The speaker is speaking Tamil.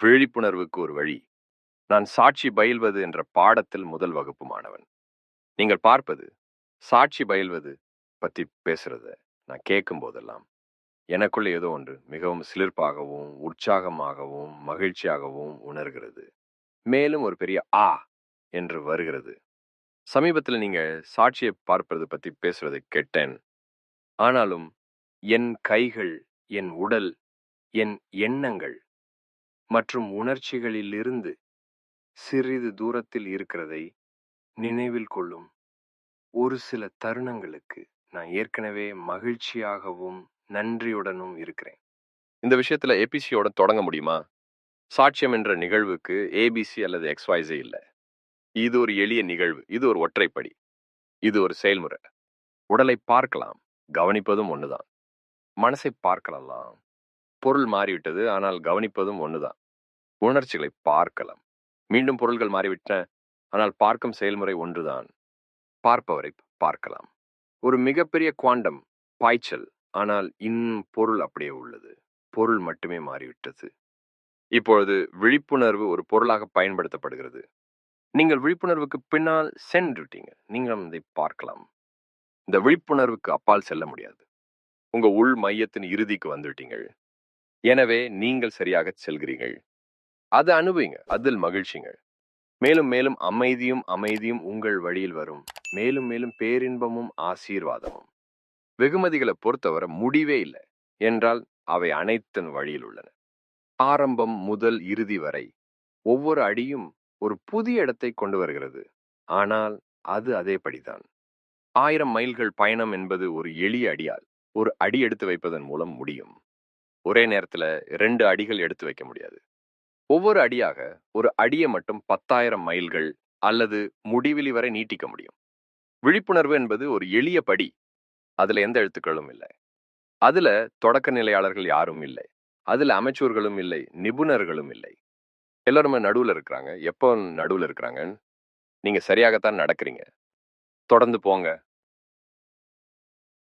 விழிப்புணர்வுக்கு ஒரு வழி. நான் சாட்சி பயில்வது என்ற பாடத்தில் முதல் வகுப்பு மாணவன். நீங்கள் பார்ப்பது, சாட்சி பயில்வது பத்தி பேசுறத நான் கேட்கும் போதெல்லாம், எனக்குள்ள ஏதோ ஒன்று மிகவும் சிலிர்ப்பாகவும், உற்சாகமாகவும், மகிழ்ச்சியாகவும் உணர்கிறது. மேலும் ஒரு பெரிய என்று வருகிறது. சமீபத்துல நீங்க சாட்சியை பார்ப்பது பத்தி பேசுறதை கேட்டேன். ஆனாலும் என் கைகள், என் உடல், என் எண்ணங்கள் மற்றும் உணர்ச்சிகளிலிருந்து சிறிது தூரத்தில் இருக்கிறதை நினைவில் கொள்ளும் ஒரு சில தருணங்களுக்கு நான் ஏற்கனவே மகிழ்ச்சியாகவும் நன்றியுடனும் இருக்கிறேன். இந்த விஷயத்துல ஏபிசியோட தொடங்க முடியுமா? சாட்சியம் என்ற நிகழ்வுக்கு ஏபிசி அல்லது எக்ஸ்வைஸே இல்ல. இது ஒரு எளிய நிகழ்வு. இது ஒரு ஒற்றைப்படி. இது ஒரு செயல்முறை. உடலை பார்க்கலாம், கவனிப்பதும் ஒண்ணுதான். மனசை பார்க்கலாம், பொருள் மாறிவிட்டது, ஆனால் கவனிப்பதும் ஒண்ணுதான். உணர்ச்சிகளை பார்க்கலாம், மீண்டும் பொருள்கள் மாறிவிட்டன, ஆனால் பார்க்கும் செயல்முறை ஒன்றுதான். பார்ப்பவரை பார்க்கலாம். ஒரு மிகப்பெரிய குவாண்டம் பாய்ச்சல், ஆனால் இன்னும் பொருள் அப்படியே உள்ளது. பொருள் மட்டுமே மாறிவிட்டது. இப்பொழுது விழிப்புணர்வு ஒரு பொருளாக பயன்படுத்தப்படுகிறது. நீங்கள் விழிப்புணர்வுக்கு பின்னால் சென்றுட்டீங்க. நீங்கள் அதை பார்க்கலாம். இந்த விழிப்புணர்வுக்கு அப்பால் செல்ல முடியாது. உங்க உள் மையத்தின் இறுதிக்கு வந்துட்டீங்கள். எனவே நீங்கள் சரியாக செல்கிறீர்கள். அதை அனுபவிங்க. அதில் மகிழ்ச்சிங்கள். மேலும் மேலும் அமைதியும் அமைதியும் உங்கள் வழியில் வரும். மேலும் மேலும் பேரின்பமும் ஆசீர்வாதமும். வெகுமதிகளை பொறுத்தவரை முடிவே இல்லை என்றால் அவை அனைத்தின் வழியில் உள்ளன. ஆரம்பம் முதல் இறுதி வரை ஒவ்வொரு அடியும் ஒரு புதிய இடத்தை கொண்டு வருகிறது. ஆனால் அது அதேபடிதான். 1000 மைல்கள் பயணம் என்பது ஒரு எளிய அடியால் ஒரு அடி எடுத்து வைப்பதன் மூலம் முடியும். ஒரே நேரத்துல 2 அடிகள் எடுத்து வைக்க முடியாது. ஒவ்வொரு அடியாக ஒரு அடியை மட்டும் 10,000 மைல்கள் அல்லது முடிவிலி வரை நீட்டிக்க முடியும். விழிப்புணர்வு என்பது ஒரு எளிய படி. அதுல எந்த எழுத்துக்களும் இல்லை. அதுல தொடக்க நிலையாளர்கள் யாரும் இல்லை. அதுல அமைச்சர்களும் இல்லை, நிபுணர்களும் இல்லை. எல்லாருமே நடுவுல இருக்கிறாங்க. எப்போ நடுவுல இருக்கிறாங்க? நீங்க சரியாகத்தான் நடக்கிறீங்க. தொடர்ந்து போங்க.